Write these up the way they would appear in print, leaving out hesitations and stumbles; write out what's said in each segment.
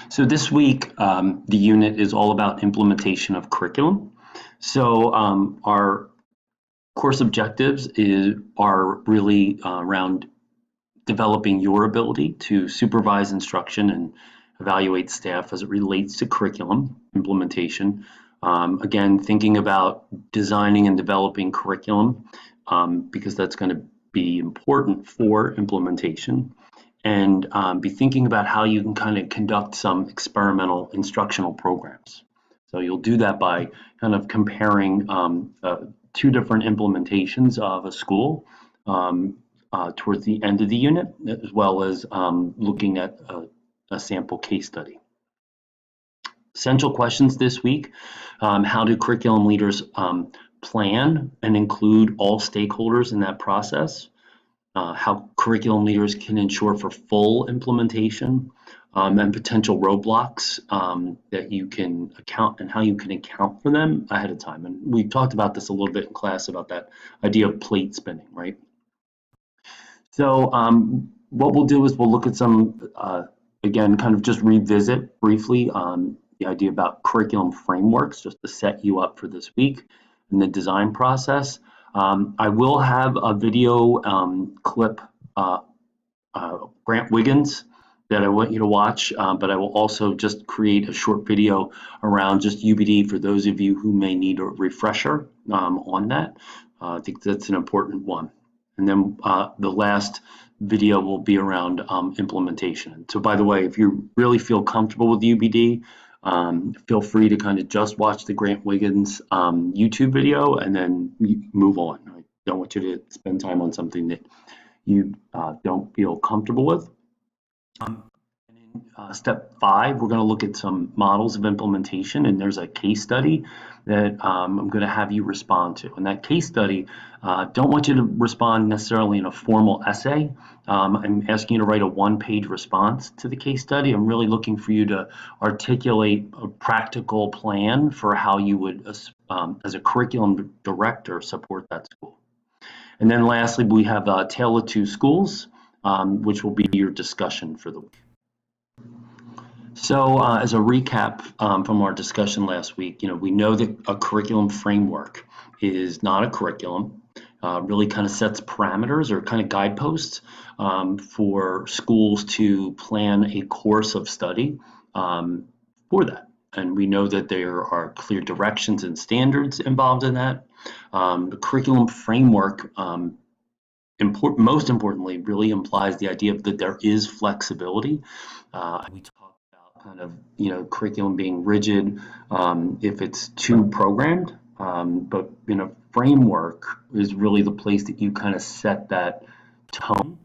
So this week, the unit is all about implementation of curriculum. So our course objectives are really around developing your ability to supervise instruction and evaluate staff as it relates to curriculum implementation. Again, thinking about designing and developing curriculum because that's going to be important for implementation and be thinking about how you can kind of conduct some experimental instructional programs. So you'll do that by kind of comparing two different implementations of a school towards the end of the unit, as well as looking at a sample case study. Essential questions this week: how do curriculum leaders plan and include all stakeholders in that process? How curriculum leaders can ensure for full implementation, and potential roadblocks that you can account, and how you can account for them ahead of time. And we talked about this a little bit in class about that idea of plate spinning, right? So what we'll do is we'll look at some, again, kind of just revisit briefly the idea about curriculum frameworks, just to set you up for this week in the design process. I will have a video clip, Grant Wiggins, that I want you to watch, but I will also just create a short video around just UBD for those of you who may need a refresher on that. I think that's an important one. And then the last video will be around implementation. So by the way, if you really feel comfortable with UBD, feel free to kind of just watch the Grant Wiggins YouTube video and then move on. I don't want you to spend time on something that you don't feel comfortable with. In step 5, we're going to look at some models of implementation, and there's a case study that I'm going to have you respond to. And that case study, don't want you to respond necessarily in a formal essay. I'm asking you to write a one-page response to the case study. I'm really looking for you to articulate a practical plan for how you would, as a curriculum director, support that school. And then lastly, we have Tale of Two Schools, which will be your discussion for the week. So as a recap from our discussion last week, we know that a curriculum framework is not a curriculum, really kind of sets parameters or kind of guideposts for schools to plan a course of study for that. And we know that there are clear directions and standards involved in that. The curriculum framework, most importantly, really implies the idea that there is flexibility. We talked about kind of, curriculum being rigid if it's too programmed, but in a framework is really the place that you kind of set that tone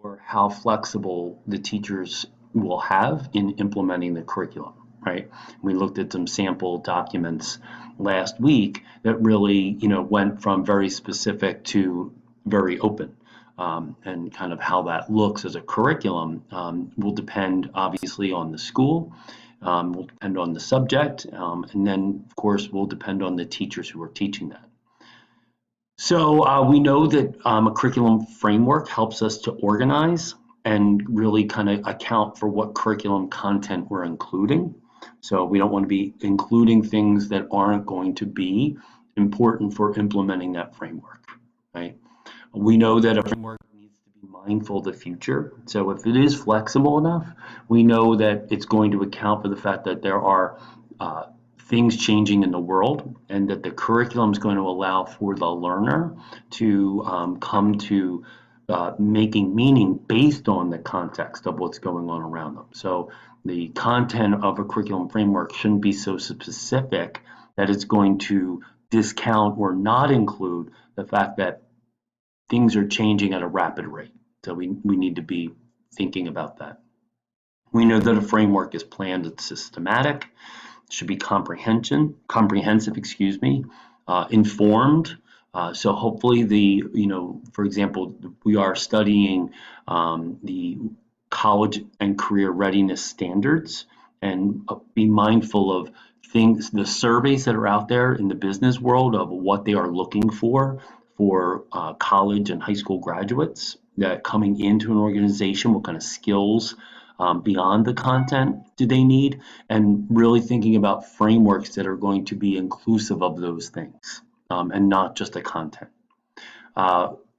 for how flexible the teachers will have in implementing the curriculum, right? We looked at some sample documents last week that really, went from very specific to very open. And kind of how that looks as a curriculum will depend obviously on the school, will depend on the subject, and then of course will depend on the teachers who are teaching that. So we know that a curriculum framework helps us to organize and really kind of account for what curriculum content we're including. So we don't want to be including things that aren't going to be important for implementing that framework, right? We know that a framework needs to be mindful of the future. So if it is flexible enough, we know that it's going to account for the fact that there are things changing in the world, and that the curriculum is going to allow for the learner to come to making meaning based on the context of what's going on around them. So the content of a curriculum framework shouldn't be so specific that it's going to discount or not include the fact that things are changing at a rapid rate. So we need to be thinking about that. We know that a framework is planned and systematic, should be comprehensive, informed. So hopefully for example, we are studying the college and career readiness standards, and be mindful of things, the surveys that are out there in the business world of what they are looking for college and high school graduates that coming into an organization, what kind of skills beyond the content do they need, and really thinking about frameworks that are going to be inclusive of those things, and not just the content.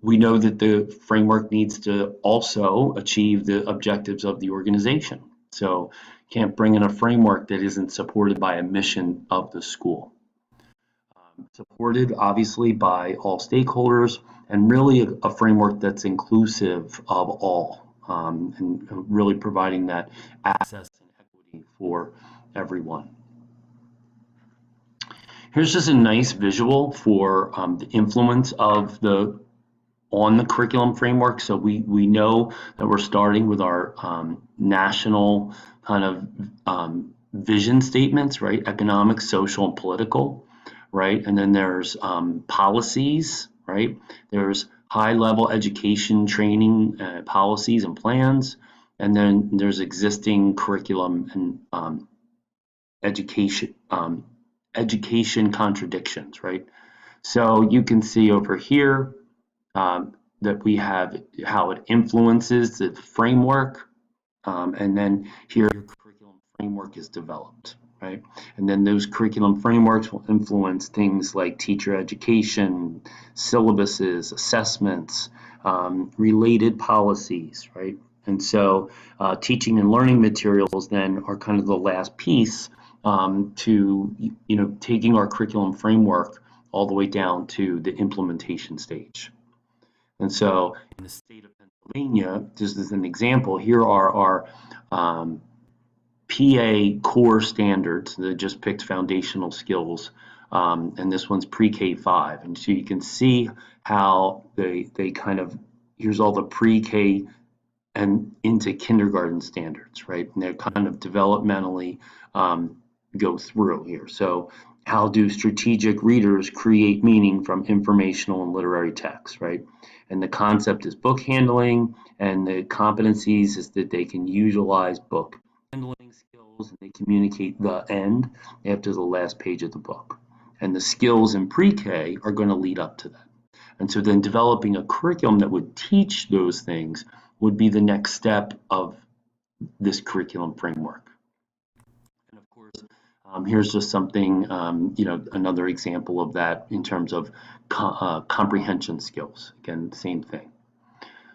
We know that the framework needs to also achieve the objectives of the organization. So can't bring in a framework that isn't supported by a mission of the school. Supported obviously by all stakeholders, and really a framework that's inclusive of all, and really providing that access and equity for everyone. Here's just a nice visual for the influence of on the curriculum framework. So we know that we're starting with our national kind of vision statements, right? Economic, social, and political, right? And then there's policies, right? There's high-level education, training, policies and plans, and then there's existing curriculum and education contradictions, right? So you can see over here that we have how it influences the framework, and then here your curriculum framework is developed, right? And then those curriculum frameworks will influence things like teacher education, syllabuses, assessments, related policies, right? And so teaching and learning materials then are kind of the last piece to, taking our curriculum framework all the way down to the implementation stage. And so in the state of Pennsylvania, just as an example, here are our PA core standards that just picked foundational skills, and this one's pre-K 5. And so you can see how they kind of, here's all the pre-K and into kindergarten standards, right? And they're kind of developmentally go through here. So how do strategic readers create meaning from informational and literary texts, right? And the concept is book handling, and the competencies is that they can utilize book handling skills, and they communicate the end after the last page of the book. And the skills in pre-K are going to lead up to that. And so then developing a curriculum that would teach those things would be the next step of this curriculum framework. And of course, here's just something, another example of that in terms of comprehension skills. Again, same thing.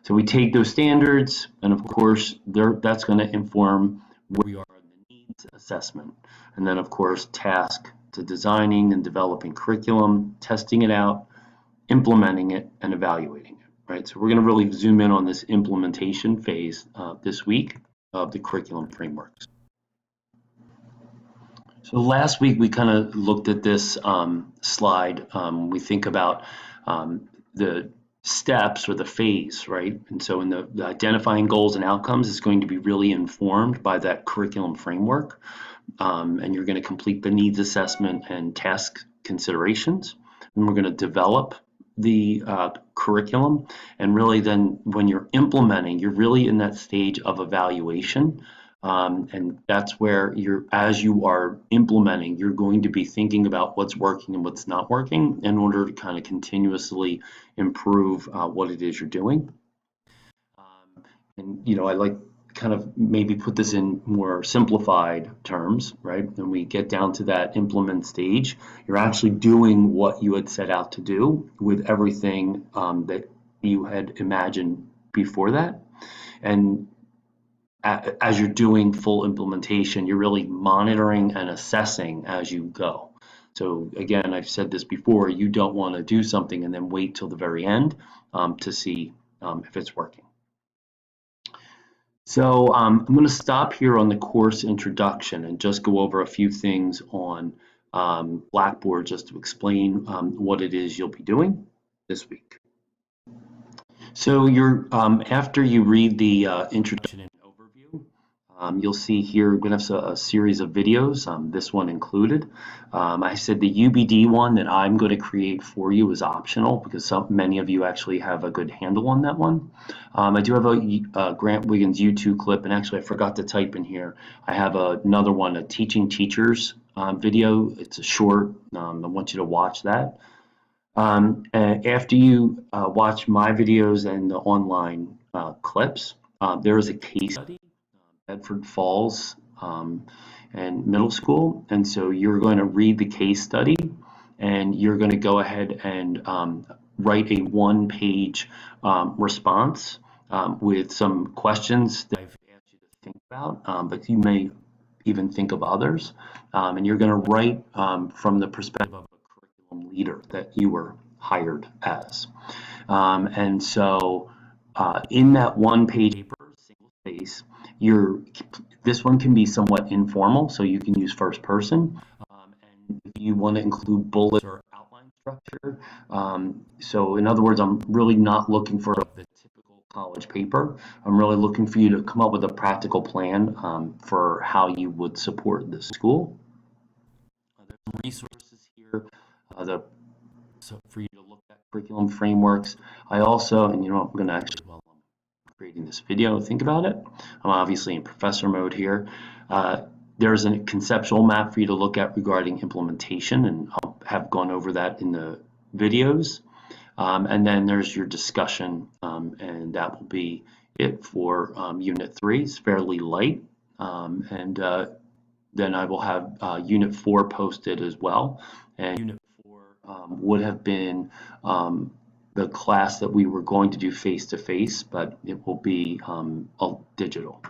So we take those standards, and of course, that's going to inform where we are in the needs assessment. And then, of course, task to designing and developing curriculum, testing it out, implementing it, and evaluating it, right? So we're going to really zoom in on this implementation phase this week of the curriculum frameworks. So last week we kind of looked at this slide. We think about the steps or the phase, right? And so in the identifying goals and outcomes is going to be really informed by that curriculum framework. And you're going to complete the needs assessment and task considerations. And we're going to develop the curriculum. And really then when you're implementing, you're really in that stage of evaluation. And that's where as you are implementing, you're going to be thinking about what's working and what's not working in order to kind of continuously improve what it is you're doing. And I like kind of maybe put this in more simplified terms, right? When we get down to that implement stage, you're actually doing what you had set out to do with everything that you had imagined before that. And as you're doing full implementation, you're really monitoring and assessing as you go. So again, I've said this before, you don't want to do something and then wait till the very end to see if it's working. So I'm going to stop here on the course introduction and just go over a few things on Blackboard just to explain what it is you'll be doing this week. So after you read the introduction and overview, you'll see here we're going to have a series of videos, this one included. I said the UBD one that I'm going to create for you is optional because many of you actually have a good handle on that one. I do have a Grant Wiggins YouTube clip, and actually I forgot to type in here. I have another one, a Teaching Teachers video. It's a short. I want you to watch that. After you watch my videos and the online clips, there is a case study Bedford Falls and middle school. And so you're going to read the case study and you're going to go ahead and write a one-page response with some questions that I've asked you to think about, but you may even think of others. And you're going to write from the perspective of a curriculum leader that you were hired as. And so in that one-page paper, single space, this one can be somewhat informal, so you can use first person. And if you want to include bullets or outline structure, so in other words, I'm really not looking for the typical college paper. I'm really looking for you to come up with a practical plan for how you would support the school. There's some resources here so for you to look at curriculum frameworks. I also, and I'm going to actually, while I'm creating this video, think about it. I'm obviously in professor mode here. There's a conceptual map for you to look at regarding implementation, and I'll have gone over that in the videos. And then there's your discussion, and that will be it for Unit 3. It's fairly light. And then I will have Unit 4 posted as well. And Unit 4 would have been the class that we were going to do face-to-face, but it will be all digital.